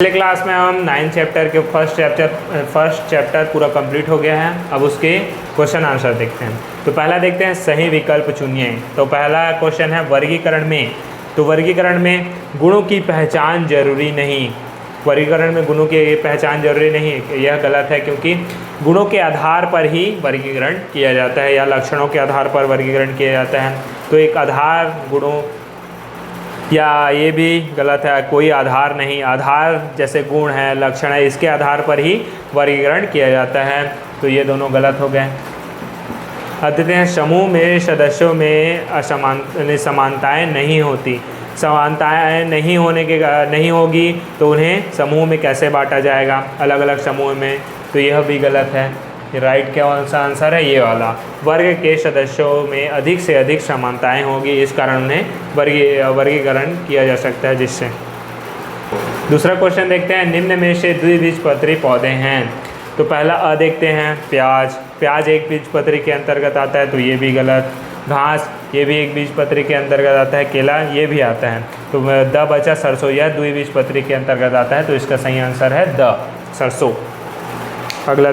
पिछले क्लास में हम 9th चैप्टर के फर्स्ट चैप्टर पूरा कंप्लीट हो गया है। अब उसके क्वेश्चन आंसर देखते हैं। तो पहला देखते हैं सही विकल्प चुनिए। तो पहला क्वेश्चन है वर्गीकरण में। तो वर्गीकरण में गुणों की पहचान जरूरी नहीं। वर्गीकरण में गुणों की पहचान जरूरी नहीं, यह गलत है, क्योंकि गुणों के आधार पर ही वर्गीकरण किया जाता है या लक्षणों के आधार पर वर्गीकरण किया जाता है। तो एक आधार गुणों, या ये भी गलत है, कोई आधार नहीं। आधार जैसे गुण है, लक्षण है, इसके आधार पर ही वर्गीकरण किया जाता है। तो ये दोनों गलत हो गए। अब देखते हैं समूह में सदस्यों में समानताएं नहीं होती। समानताएं नहीं होगी तो उन्हें समूह में कैसे बांटा जाएगा, अलग अलग समूह में। तो यह भी गलत है। राइट क्या आंसर है, ये वाला। वर्ग के सदस्यों में अधिक से अधिक समानताएं होगी, इस कारण उन्हें वर्गीकरण किया जा सकता है जिससे। दूसरा क्वेश्चन देखते हैं, निम्न में से द्विबीजपत्री पौधे हैं। तो पहला अ देखते हैं, प्याज। प्याज एक बीजपत्री के अंतर्गत आता है, तो ये भी गलत। घास, ये भी एक बीजपत्री के अंतर्गत आता है। केला, ये भी आता है। तो द बचा सरसों, यह द्विबीजपत्री के अंतर्गत आता है, तो इसका सही आंसर है द, सरसों। अगला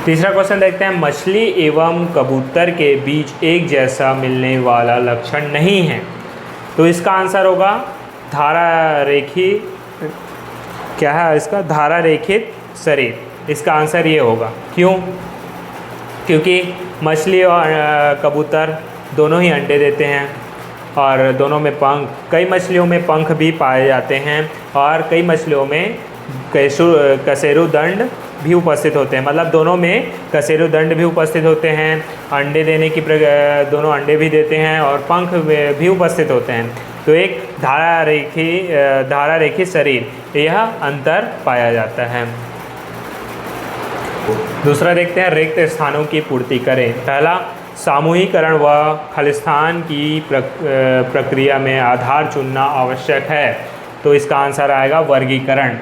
तीसरा क्वेश्चन देखते हैं, मछली एवं कबूतर के बीच एक जैसा मिलने वाला लक्षण नहीं है। तो इसका आंसर होगा धारा रेखी, क्या है इसका, धारा रेखित शरीर। इसका आंसर ये होगा। क्यों? क्योंकि मछली और कबूतर दोनों ही अंडे देते हैं और दोनों में पंख, कई मछलियों में पंख भी पाए जाते हैं और कई मछलियों में कशेरुदंड भी उपस्थित होते हैं। मतलब दोनों में कशेरुदंड भी उपस्थित होते हैं। अंडे देने की दोनों अंडे भी देते हैं और पंख भी उपस्थित होते हैं। तो एक धारा रेखी शरीर, यह अंतर पाया जाता है। दूसरा देखते हैं, रिक्त स्थानों की पूर्ति करें। पहला, सामूहिकरण व खालिस्तान की प्रक्रिया में आधार चुनना आवश्यक है। तो इसका आंसर आएगा वर्गीकरण।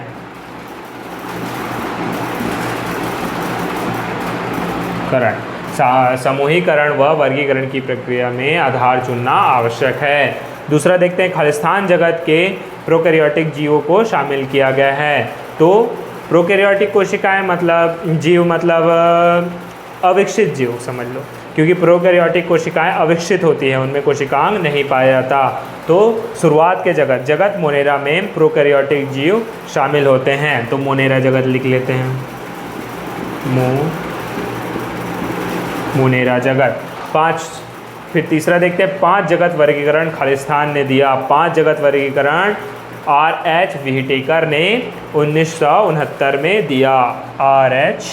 समूहीकरण व वर्गीकरण की प्रक्रिया में आधार चुनना आवश्यक है। दूसरा देखते हैं, खालिस्तान जगत के प्रोकैरियोटिक जीवों को शामिल किया गया है। तो प्रोकैरियोटिक कोशिकाएं मतलब जीव, मतलब अविकसित जीव समझ लो, क्योंकि प्रोकैरियोटिक कोशिकाएं अविकसित होती हैं, उनमें कोशिकांग नहीं पाया जाता। तो शुरुआत के जगत मोनेरा में प्रोकैरियोटिक जीव शामिल होते हैं। तो मोनेरा जगत लिख लेते हैं, मोनेरा जगत। फिर तीसरा देखते हैं, 5 जगत वर्गीकरण खालिस्तान ने दिया। 5 जगत वर्गीकरण R.H. व्हिटेकर ने 1969 में दिया। R.H.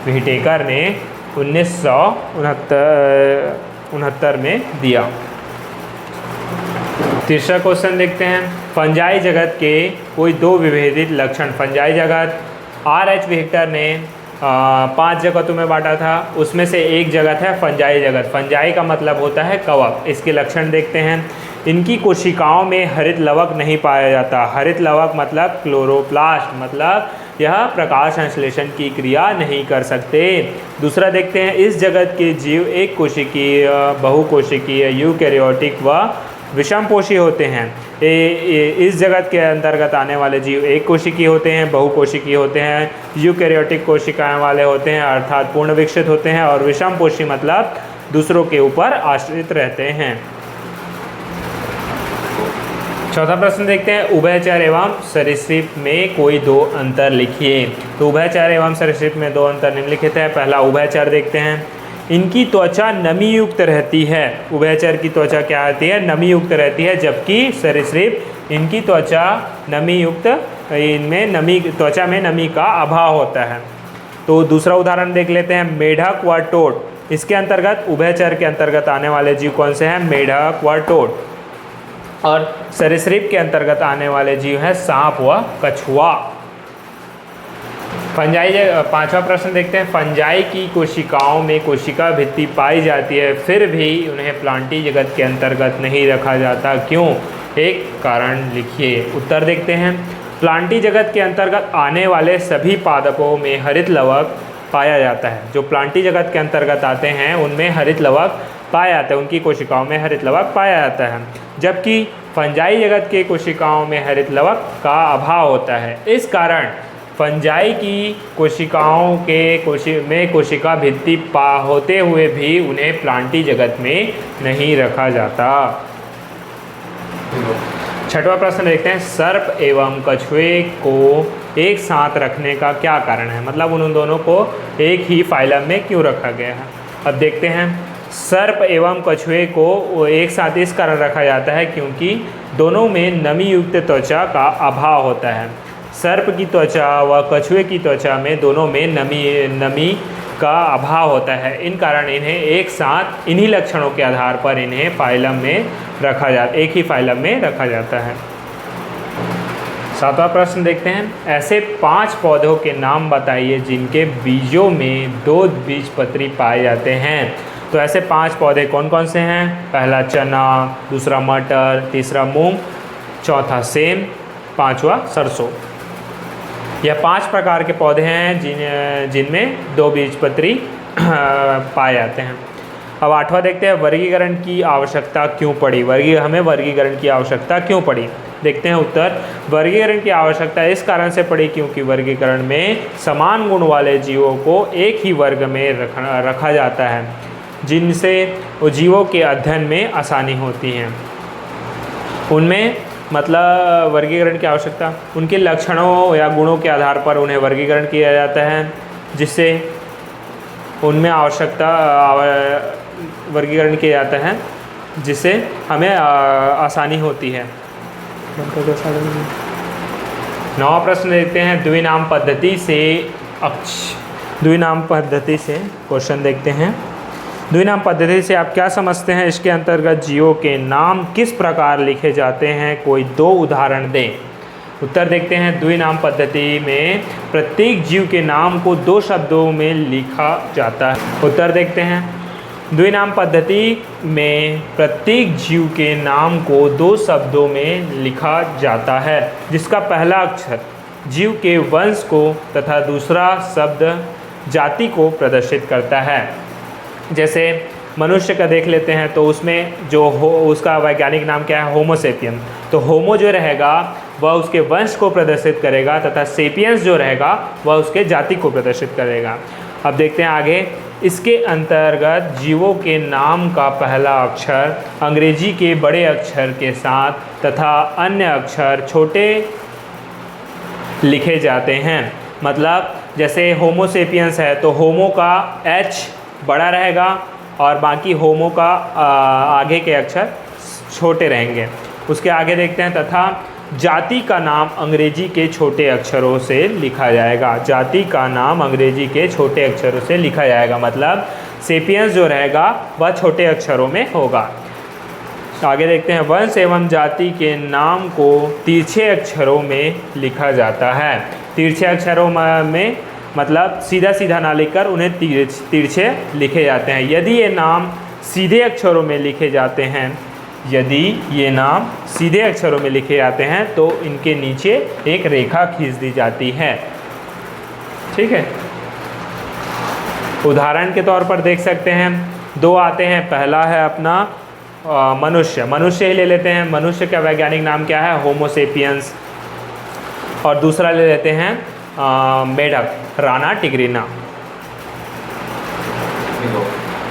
व्हिटेकर ने 1969 में दिया। तीसरा क्वेश्चन देखते हैं, फंजाई जगत के कोई 2 विभेदित लक्षण। फंजाई जगत R.H. व्हिटेकर ने 5 जगतों में बांटा था, उसमें से एक जगत है फंजाई जगत। फंजाई का मतलब होता है कवक। इसके लक्षण देखते हैं, इनकी कोशिकाओं में हरित लवक नहीं पाया जाता। हरित लवक मतलब क्लोरोप्लास्ट, मतलब यह प्रकाश संश्लेषण की क्रिया नहीं कर सकते। दूसरा देखते हैं, इस जगत के जीव एक कोशिकीय, बहुकोशिकीय, यूकैरियोटिक व विषमपोषी होते हैं। इस जगत के अंतर्गत आने वाले जीव एक कोशिकीय होते हैं, बहुकोशिकीय होते हैं, यूकैरियोटिक कोशिकाएं वाले होते हैं, अर्थात पूर्ण विकसित होते हैं, और विषमपोषी मतलब दूसरों के ऊपर आश्रित रहते हैं। चौथा प्रश्न देखते हैं, उभयचर एवं सरीसृप में कोई 2 अंतर लिखिए। तो उभयचर एवं सरीसृप में 2 अंतर निम्नलिखित है। पहला, उभयचर देखते हैं, इनकी त्वचा नमी युक्त रहती है। उभयचर की त्वचा क्या रहती है, नमी युक्त रहती है, जबकि सरीसृप इनकी त्वचा नमी युक्त, इनमें त्वचा में नमी का अभाव होता है। तो दूसरा उदाहरण देख लेते हैं, मेढक व टोट। इसके अंतर्गत, उभयचर के अंतर्गत आने वाले जीव कौन से हैं, मेढक व टोट। और सरीसृप के अंतर्गत आने वाले जीव हैं सांप व कछुआ। फंजाई, 5वां प्रश्न देखते हैं, फंजाई की कोशिकाओं में कोशिका भित्ति पाई जाती है, फिर भी उन्हें प्लांटी जगत के अंतर्गत नहीं रखा जाता। क्यों? एक कारण लिखिए। उत्तर देखते हैं, प्लांटी जगत के अंतर्गत आने वाले सभी पादपों में हरित लवक पाया जाता है। जो प्लांटी जगत के अंतर्गत आते हैं उनमें हरित लवक पाया जाता है, उनकी कोशिकाओं में हरित लवक पाया जाता है, जबकि फंजाई जगत के कोशिकाओं में हरित लवक का अभाव होता है। इस कारण फंजाई की कोशिकाओं के कोशिका भित्ति होते हुए भी उन्हें प्लांटी जगत में नहीं रखा जाता। छठवां प्रश्न देखते हैं, सर्प एवं कछुए को एक साथ रखने का क्या कारण है, मतलब उन दोनों को एक ही फाइलम में क्यों रखा गया है। अब देखते हैं, सर्प एवं कछुए को एक साथ इस कारण रखा जाता है क्योंकि दोनों में नमी युक्त त्वचा का अभाव होता है। सर्प की त्वचा व कछुए की त्वचा में दोनों में नमी का अभाव होता है। इन कारण इन्हें एक साथ इन्हीं लक्षणों के आधार पर इन्हें फाइलम में एक ही फाइलम में रखा जाता है। सातवां प्रश्न देखते हैं, ऐसे 5 पौधों के नाम बताइए जिनके बीजों में 2 बीजपत्री पाए जाते हैं। तो ऐसे 5 पौधे कौन कौन से हैं? पहला चना, दूसरा मटर, तीसरा मूंग, चौथा सेम, पांचवा सरसों। यह 5 प्रकार के पौधे हैं जिनमें 2 बीजपत्री पाए जाते हैं। अब 8वां देखते हैं, वर्गीकरण की आवश्यकता क्यों पड़ी। हमें वर्गीकरण की आवश्यकता क्यों पड़ी? देखते हैं उत्तर, वर्गीकरण की आवश्यकता इस कारण से पड़ी क्योंकि वर्गीकरण में समान गुण वाले जीवों को एक ही वर्ग में रखा जाता है, जिनसे जीवों के अध्ययन में आसानी होती है। उनमें मतलब वर्गीकरण की आवश्यकता, उनके लक्षणों या गुणों के आधार पर उन्हें वर्गीकरण किया जाता है, जिससे उनमें वर्गीकरण किया जाता है, जिससे हमें आसानी होती है। 9वां प्रश्न देखते हैं, द्विनाम पद्धति से क्वेश्चन देखते हैं। द्विनाम पद्धति से आप क्या समझते हैं? इसके अंतर्गत जीवों के नाम किस प्रकार लिखे जाते हैं? कोई 2 उदाहरण दें। उत्तर देखते हैं, द्विनाम पद्धति में प्रत्येक जीव के नाम को 2 शब्दों में लिखा जाता है। उत्तर देखते हैं, द्विनाम पद्धति में प्रत्येक जीव के नाम को 2 शब्दों में लिखा जाता है, जिसका पहला अक्षर जीव के वंश को तथा दूसरा शब्द जाति को प्रदर्शित करता है। जैसे मनुष्य का देख लेते हैं तो उसमें जो उसका वैज्ञानिक नाम क्या है? होमो सेपियन। तो होमो जो रहेगा वह उसके वंश को प्रदर्शित करेगा तथा सेपियंस जो रहेगा वह उसके जाति को प्रदर्शित करेगा। अब देखते हैं आगे, इसके अंतर्गत जीवों के नाम का पहला अक्षर अंग्रेजी के बड़े अक्षर के साथ तथा अन्य अक्षर छोटे लिखे जाते हैं। मतलब जैसे होमो सेपियंस है तो होमो का H बड़ा रहेगा और बाकी होमो का आगे के अक्षर छोटे रहेंगे। उसके आगे देखते हैं, तथा जाति का नाम अंग्रेजी के छोटे अक्षरों से लिखा जाएगा। जाति का नाम अंग्रेजी के छोटे अक्षरों से लिखा जाएगा, मतलब सेपियंस जो रहेगा वह छोटे अक्षरों में होगा। आगे देखते हैं, वंश एवं जाति के नाम को तिरछे अक्षरों में लिखा जाता है। तिरछे अक्षरों में मतलब सीधा सीधा ना लिखकर उन्हें तिरछे लिखे जाते हैं। यदि ये नाम सीधे अक्षरों में लिखे जाते हैं तो इनके नीचे एक रेखा खींच दी जाती है। ठीक है, उदाहरण के तौर पर देख सकते हैं, 2 आते हैं। पहला है अपना मनुष्य ही ले लेते हैं। मनुष्य का वैज्ञानिक नाम क्या है? होमो सेपियंस। और दूसरा ले लेते हैं मेढक, राना टिग्रिना।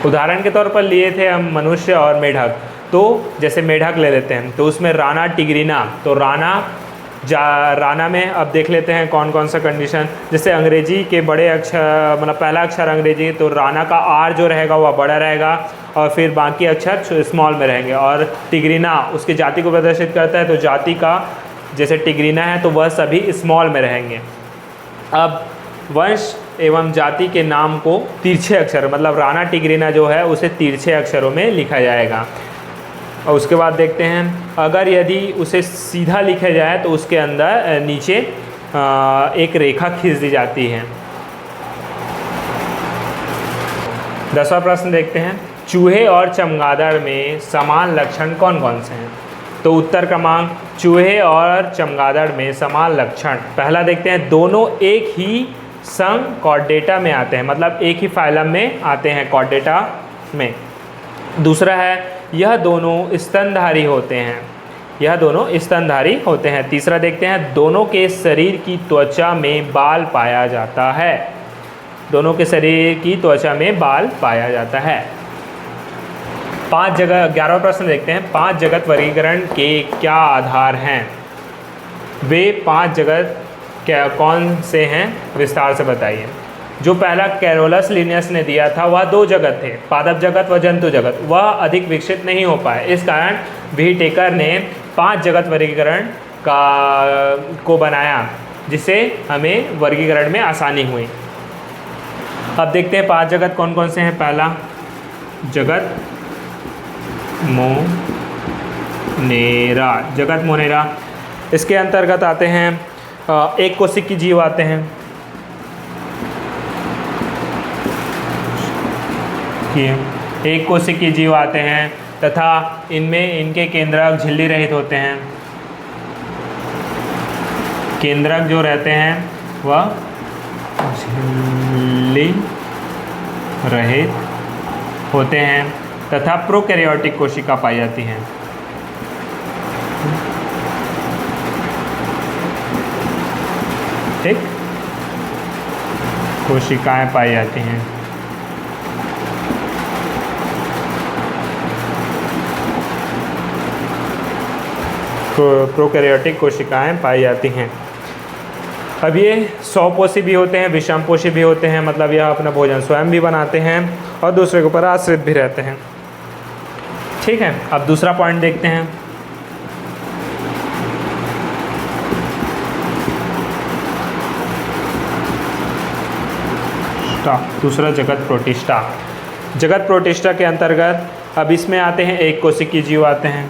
उदाहरण के तौर पर लिए थे हम मनुष्य और मेढक। तो जैसे मेढक ले लेते हैं तो उसमें राना टिग्रिना, तो राना में अब देख लेते हैं कौन कौन सा कंडीशन। जैसे अंग्रेजी के बड़े अक्षर, मतलब पहला अक्षर अंग्रेजी, तो राना का R जो रहेगा वह बड़ा रहेगा और फिर बाकी अक्षर स्मॉल में रहेंगे। और टिग्रिना उसकी जाति को प्रदर्शित करता है, तो जाति का जैसे टिग्रिना है तो वह सभी स्मॉल में रहेंगे। अब वंश एवं जाति के नाम को तिरछे अक्षर, मतलब राना टिग्रिना जो है उसे तिरछे अक्षरों में लिखा जाएगा। और उसके बाद देखते हैं, अगर यदि उसे सीधा लिखा जाए तो उसके अंदर नीचे एक रेखा खींच दी जाती है। 10वां प्रश्न देखते हैं, चूहे और चमगादड़ में समान लक्षण कौन कौन से हैं? तो उत्तर क्रमांक, चूहे और चमगादड़ में समान लक्षण, पहला देखते हैं, दोनों एक ही संघ कॉर्डेटा में आते हैं, मतलब एक ही फाइलम में आते हैं कॉर्डेटा में। दूसरा है यह दोनों स्तनधारी होते हैं, यह दोनों स्तनधारी होते हैं। तीसरा देखते हैं दोनों के शरीर की त्वचा में बाल पाया जाता है, दोनों के शरीर की त्वचा में बाल पाया जाता है। 11वां प्रश्न देखते हैं 5 जगत वर्गीकरण के क्या आधार हैं? वे 5 जगत क्या कौन से हैं, विस्तार से बताइए। जो पहला कैरोलस लिनियस ने दिया था वह 2 जगत थे, पादप जगत व जंतु जगत, वह अधिक विकसित नहीं हो पाए। इस कारण व्हिटेकर ने 5 जगत वर्गीकरण को बनाया, जिससे हमें वर्गीकरण में आसानी हुई। अब देखते हैं 5 जगत कौन कौन से हैं। पहला जगत मोनेरा, जगत मोनेरा, इसके अंतर्गत आते हैं एक कोशिकी जीव आते हैं, एक कोशिकी जीव आते हैं तथा इनमें इनके केंद्रक झिल्ली रहित होते हैं। केंद्रक जो रहते हैं वह झिल्ली रहित होते हैं तथा प्रोकैरियोटिक कोशिका पाई जाती हैं। ठीक, कोशिकाएं पाई जाती हैं। प्रोकैरियोटिक कोशिकाएं पाई जाती हैं। अब ये स्वपोषी भी होते हैं, विषमपोषी भी होते हैं, मतलब यह अपना भोजन स्वयं भी बनाते हैं और दूसरे के ऊपर आश्रित भी रहते हैं। ठीक है, अब दूसरा पॉइंट देखते हैं। दूसरा जगत प्रोटिस्टा, जगत प्रोटिस्टा के अंतर्गत अब इसमें आते हैं एक कोशिकीय जीव आते हैं,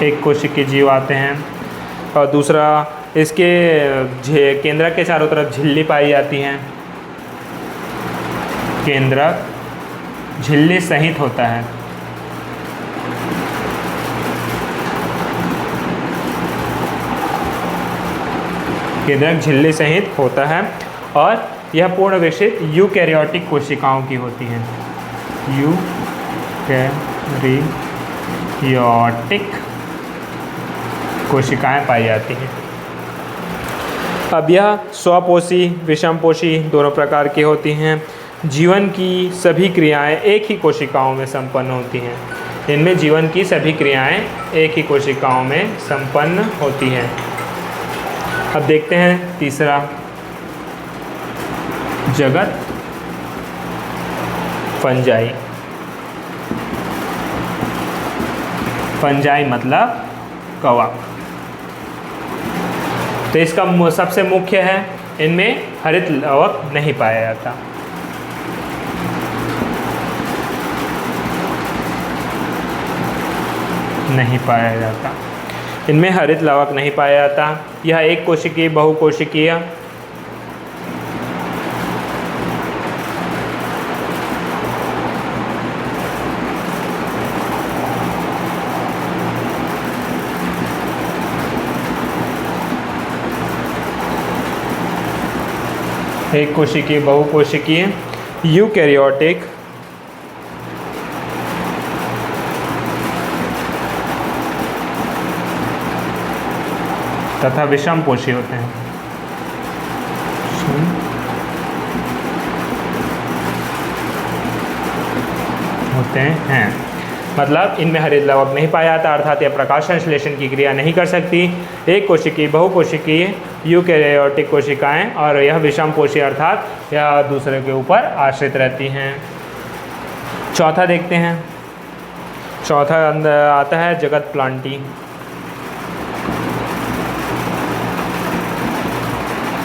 एक कोशिकीय जीव आते हैं और दूसरा इसके केंद्रक के चारों तरफ झिल्ली पाई जाती हैं। केंद्रक झिल्ली सहित होता है। केंद्रक झिल्ली सहित होता है और यह पूर्ण विकसित यूकैरियोटिक कोशिकाओं की होती हैं। यूकैरियोटिक कोशिकाएं पाई जाती हैं। अब यह स्वपोषी विषमपोषी दोनों प्रकार की होती हैं। जीवन की सभी क्रियाएं एक ही कोशिकाओं में संपन्न होती हैं। इनमें जीवन की सभी क्रियाएं एक ही कोशिकाओं में संपन्न होती हैं। अब देखते हैं तीसरा जगत फंजाई। फंजाई मतलब कवक। तो इसका सबसे मुख्य है, इनमें हरित लवक नहीं पाया जाता। नहीं पाया जाता, इनमें हरित लवक नहीं पाया जाता। यह एक कोशिकीय बहुकोशिकीय एक कोशिकीय बहुकोशिकीय यूकैरियोटिक तथा विषमपोषी होते हैं। मतलब इनमें हरित लवक नहीं पाया जाता, अर्थात यह प्रकाश संश्लेषण की क्रिया नहीं कर सकती। एक कोशिकीय बहुकोशिकीय यूकैरियोटिक कोशिकाएं और यह विषमपोषी अर्थात यह दूसरे के ऊपर आश्रित रहती हैं। चौथा देखते हैं। चौथा आता है जगत प्लांटी।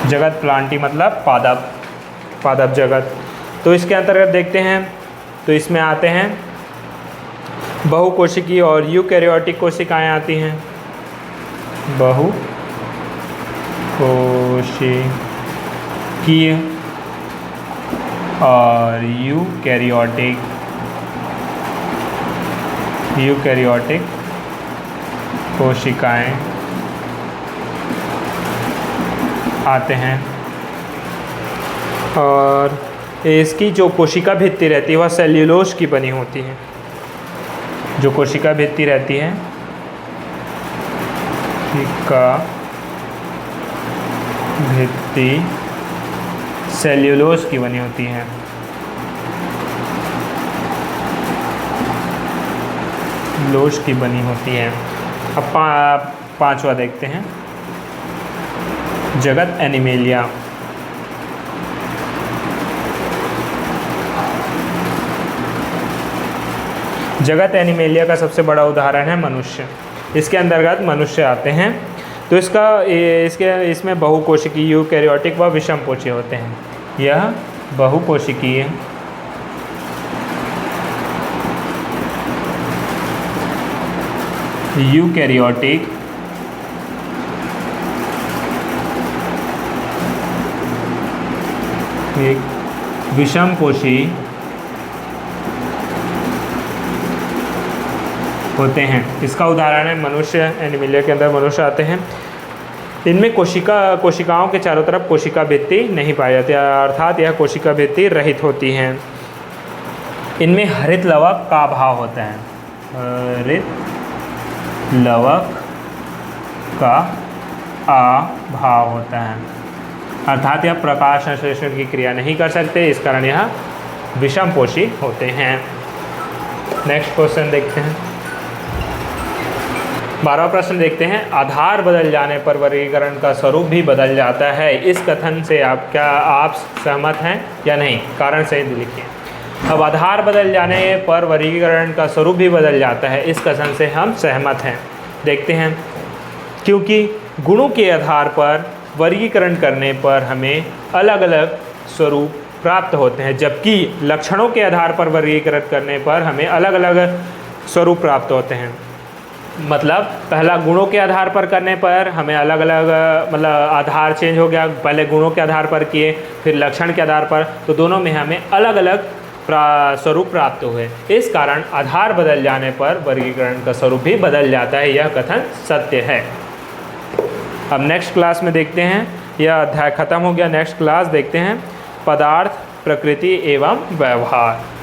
जगत प्लांटी मतलब पादप जगत। तो इसके अंतर्गत देखते हैं, तो इसमें आते हैं बहुकोशिकीय और यूकैरियोटिक कोशिकाएं आती हैं। बहुकोशिकीय और यूकैरियोटिक कोशिकाएं आते हैं। और इसकी जो कोशिका भित्ति रहती है वह सेल्यूलोज की बनी होती है। जो कोशिका भित्ति रहती है कोशिका भित्ति सेल्यूलोज की बनी होती है। लोज की बनी होती है। अब पांचवा देखते हैं, जगत एनिमेलिया। जगत एनिमेलिया का सबसे बड़ा उदाहरण है मनुष्य। इसके अंतर्गत मनुष्य आते हैं। तो इसमें बहुकोशिकीय यूकैरियोटिक व विषमपोषी होते हैं। यह बहुकोशिकीय यूकैरियोटिक एक विषमपोषी होते हैं। इसका उदाहरण है मनुष्य। एनिमेलिया के अंदर मनुष्य आते हैं। इनमें कोशिकाओं के चारों तरफ कोशिका भित्ति नहीं पाई जाती, अर्थात यह कोशिका भित्ति रहित होती हैं। इनमें हरित लवक का अभाव होता है। हरित लवक का अभाव होता है, अर्थात यह प्रकाश संश्लेषण की क्रिया नहीं कर सकते, इस कारण यह विषमपोषी होते हैं। नेक्स्ट क्वेश्चन देखते हैं। 12वां प्रश्न देखते हैं, आधार बदल जाने पर वर्गीकरण का स्वरूप भी बदल जाता है। इस कथन से आप सहमत हैं या नहीं? कारण सहित लिखिए। अब आधार बदल जाने पर वर्गीकरण का स्वरूप भी बदल जाता है, इस कथन से हम सहमत हैं। देखते हैं, क्योंकि गुणों के आधार पर वर्गीकरण करने पर हमें अलग अलग स्वरूप प्राप्त होते हैं, जबकि लक्षणों के आधार पर वर्गीकरण करने पर हमें अलग अलग स्वरूप प्राप्त होते हैं। मतलब पहला गुणों के आधार पर करने पर हमें अलग अलग मतलब आधार चेंज हो गया, पहले गुणों के आधार पर किए फिर लक्षण के आधार पर, तो दोनों में हमें अलग अलग स्वरूप प्राप्त हुए। इस कारण आधार बदल जाने पर वर्गीकरण का स्वरूप भी बदल जाता है, यह कथन सत्य है। अब नेक्स्ट क्लास में देखते हैं, यह अध्याय खत्म हो गया। नेक्स्ट क्लास देखते हैं पदार्थ, प्रकृति एवं व्यवहार।